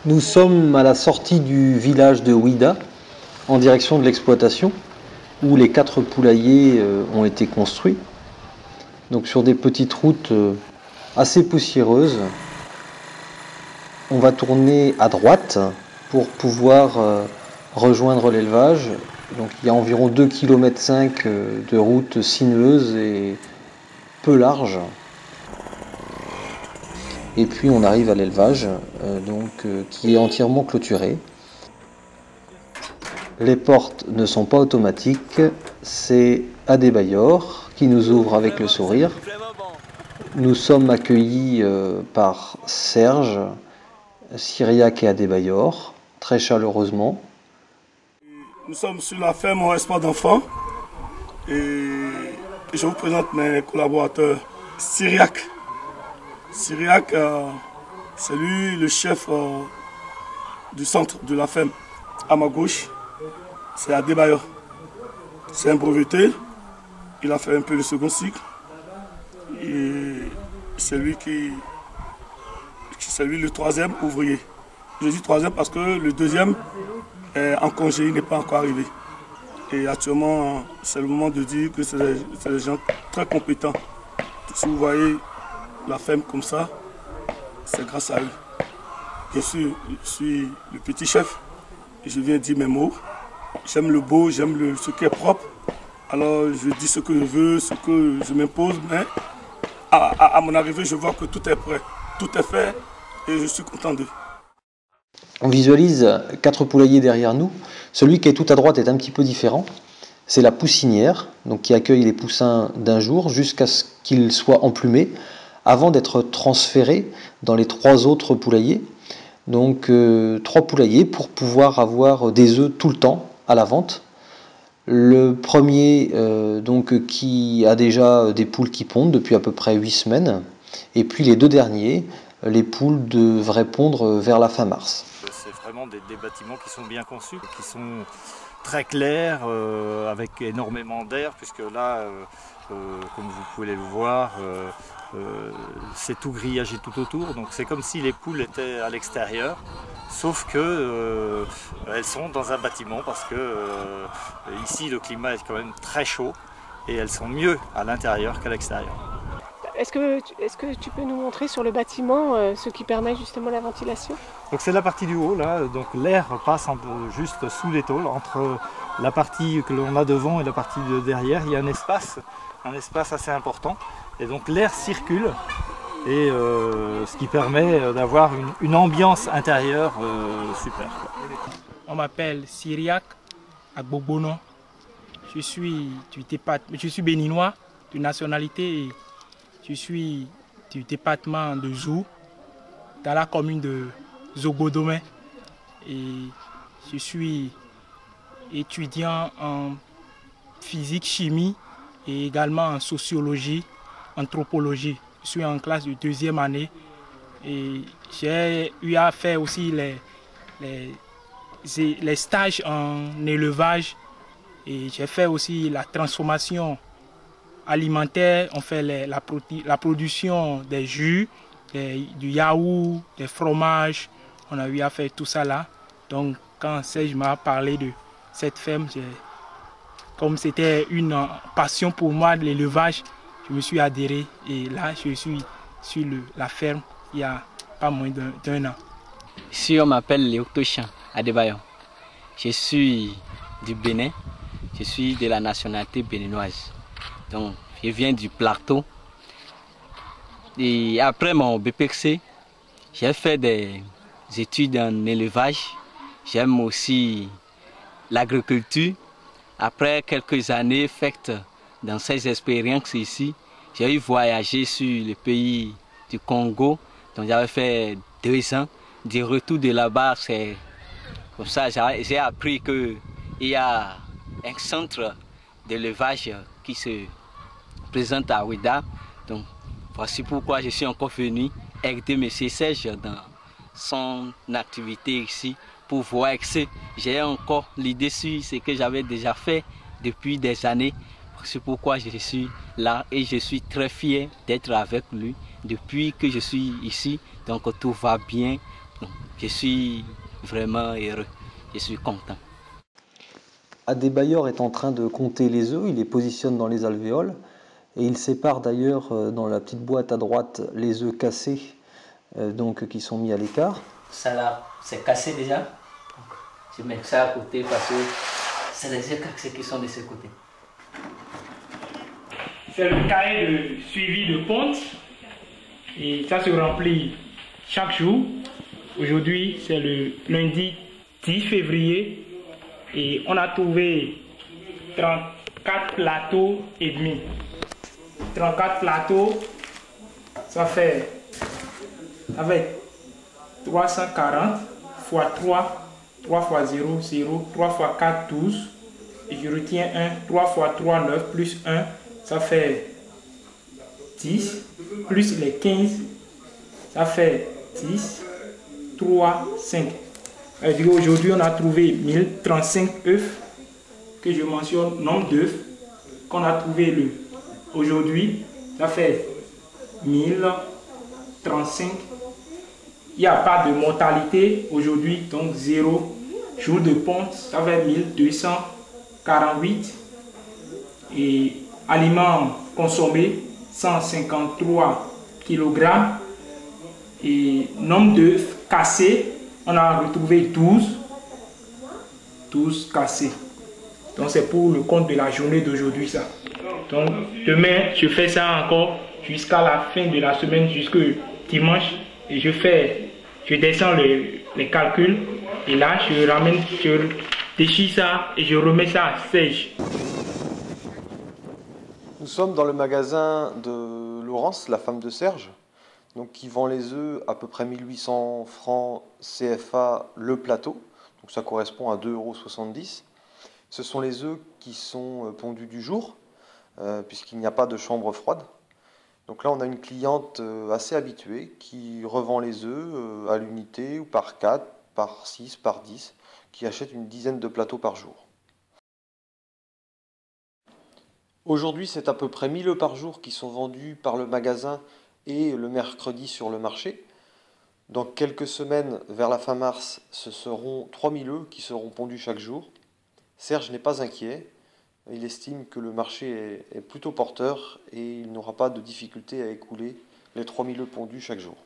Nous sommes à la sortie du village de Ouida, en direction de l'exploitation, où les 4 poulaillers ont été construits. Donc sur des petites routes assez poussiéreuses. On va tourner à droite pour pouvoir rejoindre l'élevage. Donc il y a environ 2,5 km de route sinueuse et peu large. Et puis on arrive à l'élevage, qui est entièrement clôturé. Les portes ne sont pas automatiques, c'est Adebayor qui nous ouvre avec le sourire. Nous sommes accueillis par Serge, Syriac et Adebayor, très chaleureusement. Nous sommes sur la ferme au Espoir d'enfants et je vous présente mes collaborateurs. Syriac. Syriac, c'est lui le chef du centre de la ferme. À ma gauche, c'est Adebayor. C'est un breveté. Il a fait un peu le second cycle. Et c'est lui le troisième ouvrier. Je dis troisième parce que le deuxième est en congé, il n'est pas encore arrivé. Et actuellement, c'est le moment de dire que c'est des gens très compétents. Si vous voyez la ferme comme ça, c'est grâce à eux. Je suis le petit chef et je viens dire mes mots. J'aime le beau, j'aime ce qui est propre. Alors je dis ce que je veux, ce que je m'impose, mais à mon arrivée, je vois que tout est prêt, tout est fait et je suis content d'eux. On visualise 4 poulaillers derrière nous. Celui qui est tout à droite est un petit peu différent. C'est la poussinière, donc qui accueille les poussins d'un jour jusqu'à ce qu'ils soient emplumés, avant d'être transférés dans les 3 autres poulaillers. Donc 3 poulaillers pour pouvoir avoir des œufs tout le temps à la vente. Le premier qui a déjà des poules qui pondent depuis à peu près 8 semaines. Et puis les 2 derniers, les poules devraient pondre vers la fin mars. C'est vraiment des bâtiments qui sont bien conçus, qui sont très clairs, avec énormément d'air, puisque là, comme vous pouvez le voir, c'est tout grillagé tout autour. Donc c'est comme si les poules étaient à l'extérieur, sauf que elles sont dans un bâtiment parce que ici le climat est quand même très chaud et elles sont mieux à l'intérieur qu'à l'extérieur. Est-ce que tu peux nous montrer sur le bâtiment ce qui permet justement la ventilation? Donc c'est la partie du haut là, donc l'air passe juste sous les tôles, entre la partie que l'on a devant et la partie de derrière, il y a un espace assez important et donc l'air circule et ce qui permet d'avoir une ambiance intérieure super. On m'appelle Syriac Agbobono, je suis béninois de nationalité. Je suis du département de Zou, dans la commune de Zogodomé. Et je suis étudiant en physique, chimie et également en sociologie, anthropologie. Je suis en classe de 2e année et j'ai eu à faire aussi les stages en élevage et j'ai fait aussi la transformation alimentaire. On fait la production des jus, du yaourt, des fromages. On a eu à faire tout ça là. Donc quand Serge m'a parlé de cette ferme, comme c'était une passion pour moi de l'élevage, je me suis adhéré et là je suis sur la ferme il y a pas moins d'1 an. Ici on m'appelle Léoctochan Adebayor. Je suis du Bénin, je suis de la nationalité béninoise. Donc, je viens du plateau. Et après mon BPC, j'ai fait des études en élevage. J'aime aussi l'agriculture. Après quelques années faites dans ces expériences ici, j'ai eu voyagé sur le pays du Congo. Donc j'avais fait 2 ans. Du retour de là-bas, c'est comme ça j'ai appris qu'il y a un centre d'élevage qui se présente à Ouida. Donc voici pourquoi je suis encore venu aider M. Serge dans son activité ici pour voir que j'ai encore l'idée sur ce que j'avais déjà fait depuis des années. C'est pourquoi je suis là et je suis très fier d'être avec lui depuis que je suis ici. Donc tout va bien. Donc, je suis vraiment heureux, je suis content. Adebayor est en train de compter les œufs, il les positionne dans les alvéoles et il sépare d'ailleurs dans la petite boîte à droite les œufs cassés donc, qui sont mis à l'écart. Ça là, c'est cassé déjà. Donc, je mets ça à côté parce que c'est les œufs cassés qui sont de ce côté. C'est le cahier de suivi de ponte et ça se remplit chaque jour. Aujourd'hui, c'est le lundi 10 février et on a trouvé 34 plateaux et demi. 34 plateaux, ça fait 340 fois 3, 3 fois 0, 0, 3 fois 4, 12. Et je retiens 1, 3 fois 3, 9, plus 1, ça fait 10, plus les 15, ça fait 10, 3, 5. Aujourd'hui, on a trouvé 1035 œufs, que je mentionne nombre d'œufs qu'on a trouvé aujourd'hui, ça fait 1035. Il n'y a pas de mortalité aujourd'hui, donc 0. Jour de ponte, ça fait 1248. Et aliments consommés, 153 kg. Et nombre d'œufs cassés, on a retrouvé 12 cassés. Donc c'est pour le compte de la journée d'aujourd'hui ça. Donc demain, je fais ça encore jusqu'à la fin de la semaine, jusqu'au dimanche. Et je descends les calculs. Et là, je déchire ça et je remets ça à sèche. Nous sommes dans le magasin de Laurence, la femme de Serge, donc qui vend les œufs à peu près 1800 francs CFA le plateau. Donc ça correspond à 2,70 €. Ce sont les œufs qui sont pondus du jour, puisqu'il n'y a pas de chambre froide. Donc là, on a une cliente assez habituée qui revend les œufs à l'unité ou par 4, par 6, par 10, qui achète une dizaine de plateaux par jour. Aujourd'hui, c'est à peu près 1000 œufs par jour qui sont vendus par le magasin et le mercredi sur le marché. Dans quelques semaines, vers la fin mars, ce seront 3000 œufs qui seront pondus chaque jour. Serge n'est pas inquiet. Il estime que le marché est plutôt porteur et il n'aura pas de difficulté à écouler les 3000 œufs pondus chaque jour.